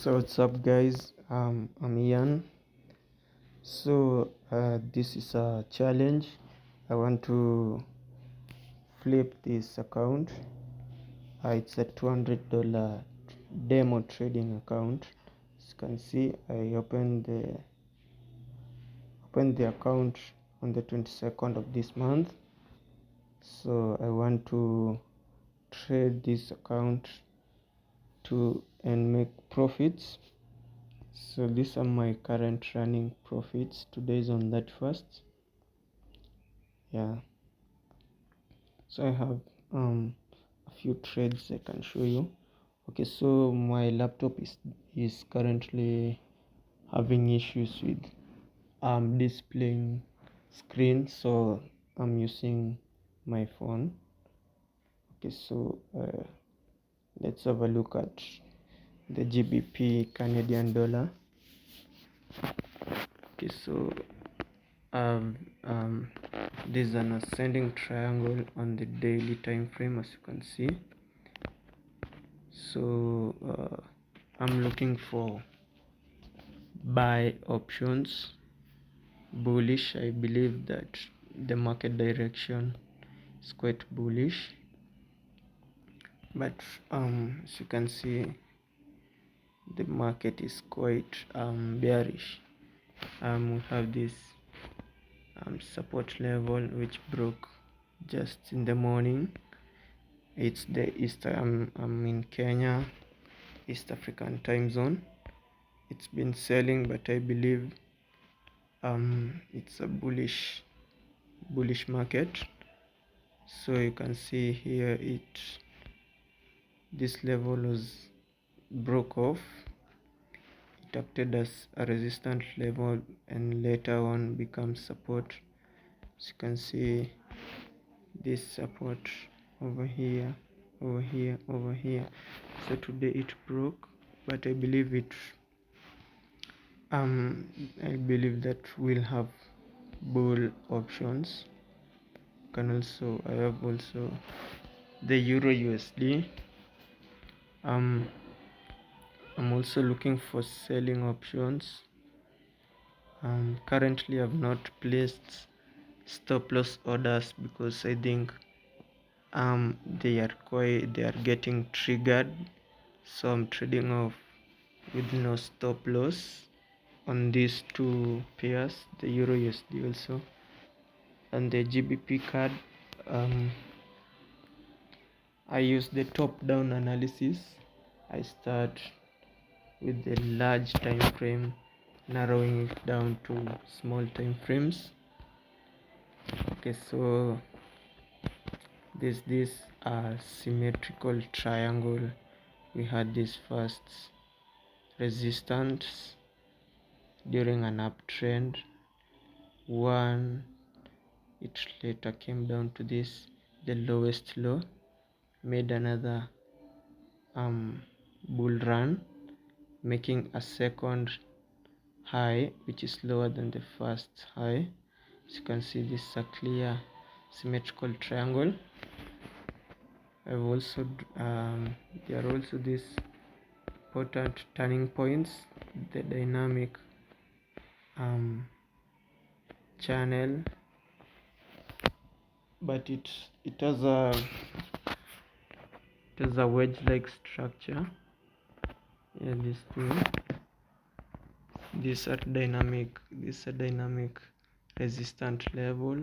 So what's up, guys? I'm Ian. This is a challenge. I want to flip this account. It's a $200 demo trading account. As you can see, I opened the account on the 22nd of this month. So I want to trade this account and make profits. So these are my current running profits. Today is on that first. Yeah. So I have a few trades I can show you. Okay, so my laptop is currently having issues with displaying screen, so I'm using my phone. Okay, so let's have a look at the GBP Canadian dollar. Okay, so there's an ascending triangle on the daily time frame, as you can see. So I'm looking for buy options, bullish. I believe that the market direction is quite bullish, but as you can see, the market is quite bearish. We have this support level which broke just in the morning. It's the I'm in Kenya, East African time zone. It's been selling, but I believe it's a bullish market. So you can see here this level was broke off. It acted as a resistance level and later on becomes support. So you can see this support over here. So today it broke, but I believe that we'll have bull options. I have also the Euro USD. I'm also looking for selling options. Currently I've not placed stop loss orders because I think they are getting triggered, so I'm trading off with no stop loss on these two pairs, the Euro USD also and the GBP card. I use the top down analysis. I start with the large time frame, narrowing it down to small time frames. Okay, so this symmetrical triangle. We had this first resistance during an uptrend. It later came down to this, the lowest low, made another bull run, making a second high which is lower than the first high. As you can see, this is a clear symmetrical triangle. I've also there are also these important turning points, the dynamic channel, but it has a wedge like structure. Yeah, these are dynamic resistance level.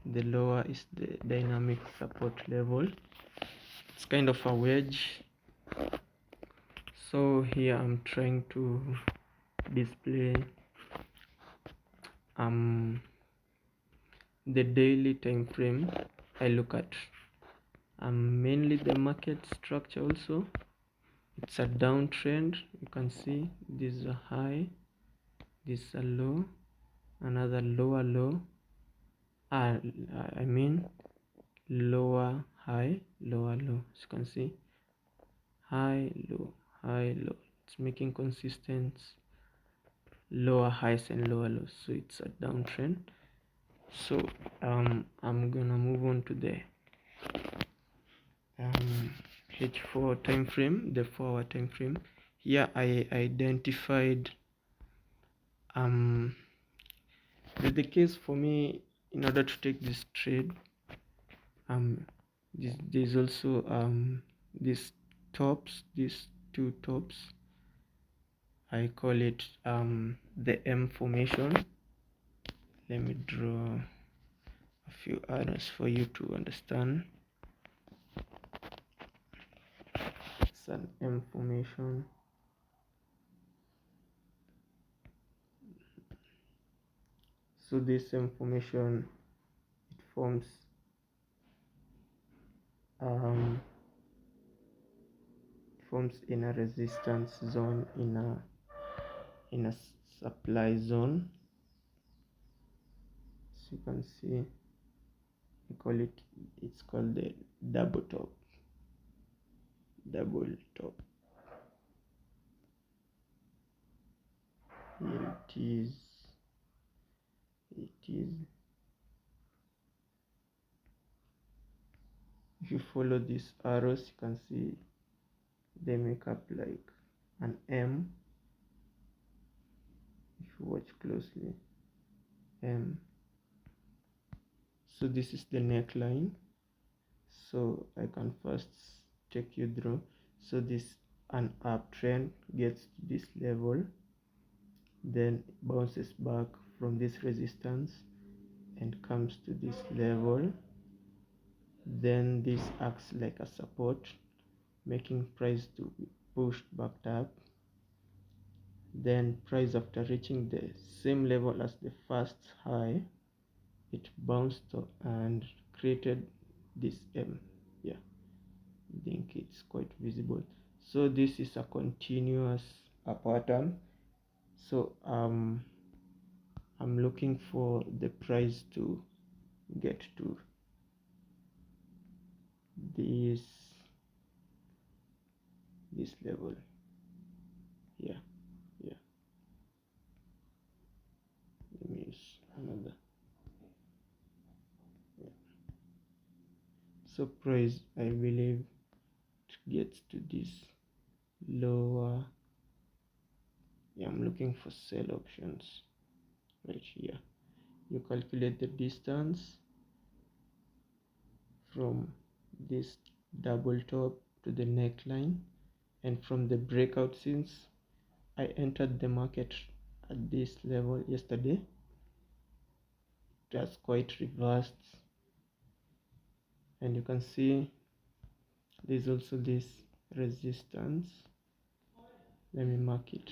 The lower is the dynamic support level. It's kind of a wedge. So here I'm trying to display the daily time frame. I look at mainly the market structure. Also, it's a downtrend. You can see this is a high, this is a low, another lower low, lower high, lower low. As you can see, high low. It's making consistent lower highs and lower lows, so it's a downtrend. So I'm gonna move on to the H4 time frame, the 4-hour time frame. here I identified the case for me in order to take this trade. There's also these two tops. I call it the M formation. Let me draw a few arrows for you to understand. It's an M formation. So this M formation, it forms in a resistance zone, in a supply zone. So you can see, it's called the double top. Here it is. If you follow these arrows, you can see they make up like an M. If you watch closely, M. So this is the neckline. So I can first take you through. So an uptrend gets to this level, then bounces back from this resistance and comes to this level. Then this acts like a support, making price to be pushed back up. Then price, after reaching the same level as the first high, it bounced and created this M. Yeah, I think it's quite visible. So this is a continuous pattern. So I'm looking for the price to get to this level. Yeah. Let me use another. Yeah. So price, I believe, it gets to this lower. Yeah, I'm looking for sell options right here. You calculate the distance from this double top to the neckline, and from the breakout, since I entered the market at this level yesterday, it has quite reversed, and you can see there's also this resistance. Let me mark it.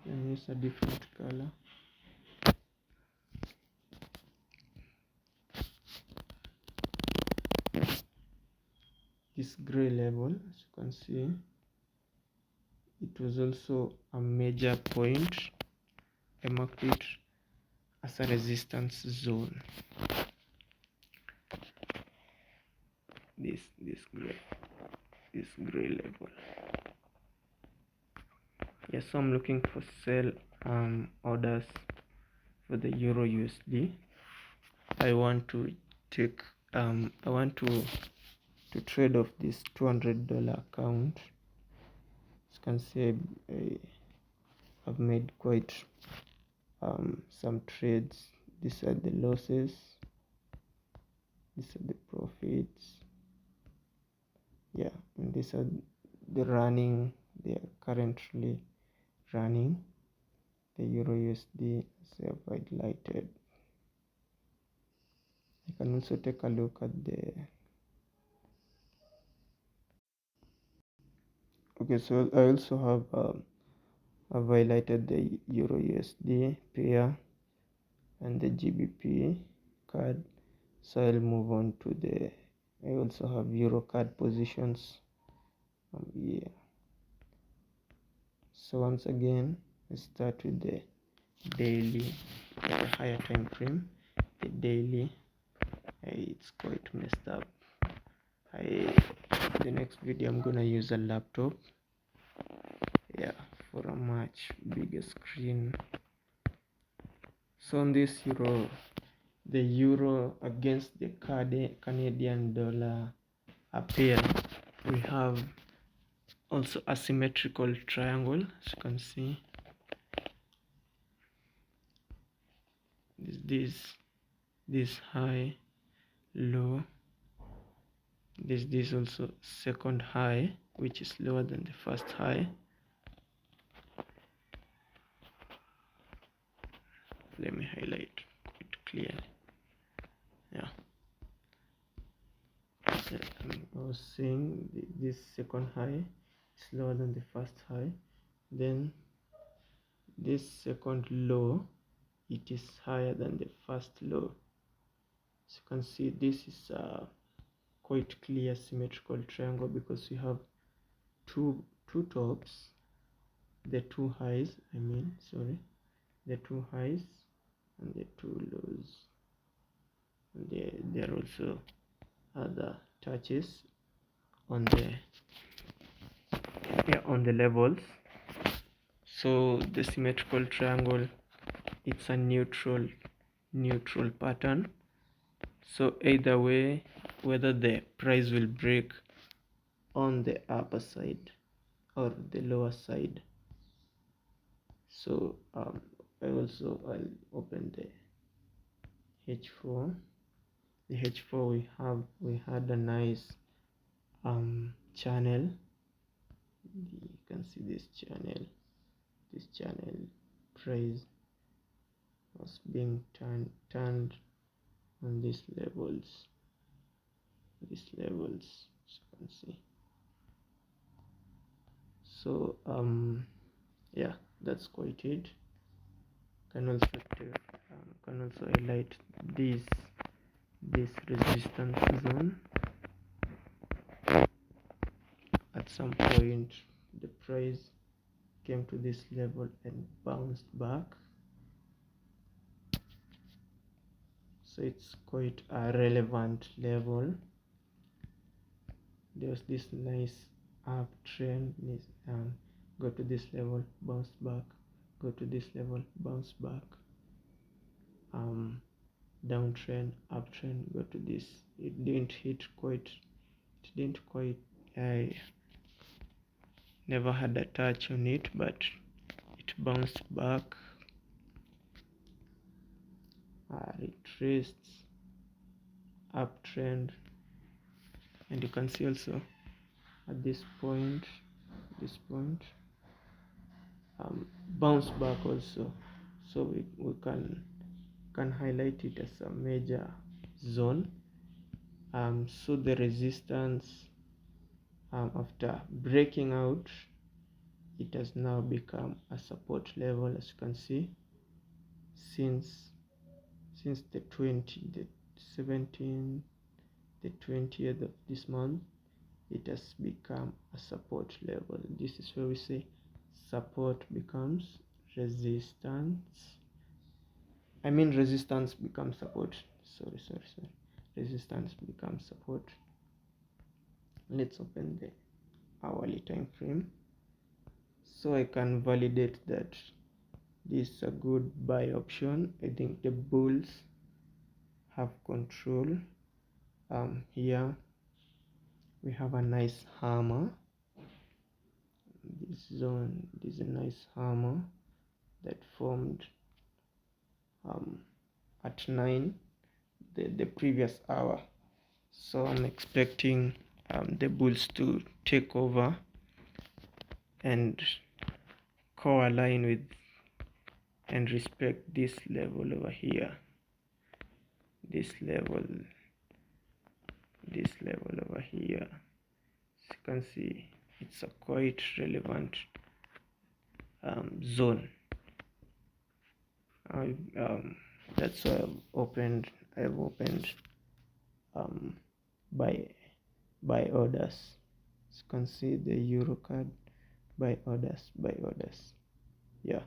Let me use a different color. This gray level, as you can see, it was also a major point. I marked it as a resistance zone. This gray level. Yes, so I'm looking for sell orders for the Euro USD. I want to take I want to trade off this $200 account. As you can see, I've made quite some trades. These are the losses, these are the profits. Yeah, and these are the running. They are currently running. The Euro USD, as I've highlighted. You can also take a look at the. Okay, so I also have I've highlighted the Euro USD pair and the GBP card. So I'll move on to the. I also have Euro card positions. Yeah. So once again, let's start with the daily at a higher time frame. The daily, it's quite messed up. The next video I'm gonna use a laptop, yeah, for a much bigger screen. So on this euro, the euro against the Canadian dollar pair we have also a symmetrical triangle, as you can see. This high, low. This also second high, which is lower than the first high. Let me highlight it clearly. Yeah. I was saying this second high is lower than the first high. Then this second low, it is higher than the first low. As you can see, this is a quite clear symmetrical triangle because we have two tops, the two highs, the two highs and the two lows. And there are also other touches on the levels. So the symmetrical triangle, it's a neutral pattern. So either way, whether the price will break on the upper side or the lower side. So I'll open the H4. The H4, we had a nice channel. You can see this channel price was being turned on these levels, as you can see. So yeah, that's quite it. Can also highlight this resistance zone. At some point the price came to this level and bounced back, so it's quite a relevant level. There's this nice uptrend, go to this level, bounce back, go to this level, bounce back, downtrend, uptrend, go to this. It didn't quite, I never had a touch on it, but it bounced back, retraced, uptrend, and you can see also at this point bounce back also. So we can highlight it as a major zone. So the resistance, after breaking out, it has now become a support level, as you can see. Since the 20th of this month, it has become a support level. This is where we say support becomes resistance. Resistance becomes support. Sorry. Resistance becomes support. Let's open the hourly time frame so I can validate that this is a good buy option. I think the bulls have control. Here we have a nice hammer. This zone, this is a nice hammer that formed at 9 the previous hour. So I'm expecting the bulls to take over and co-align with and respect this level over here, this level over here. As you can see, it's a quite relevant zone. That's why I've opened buy orders. As you can see, the Euro card, buy orders. Yeah.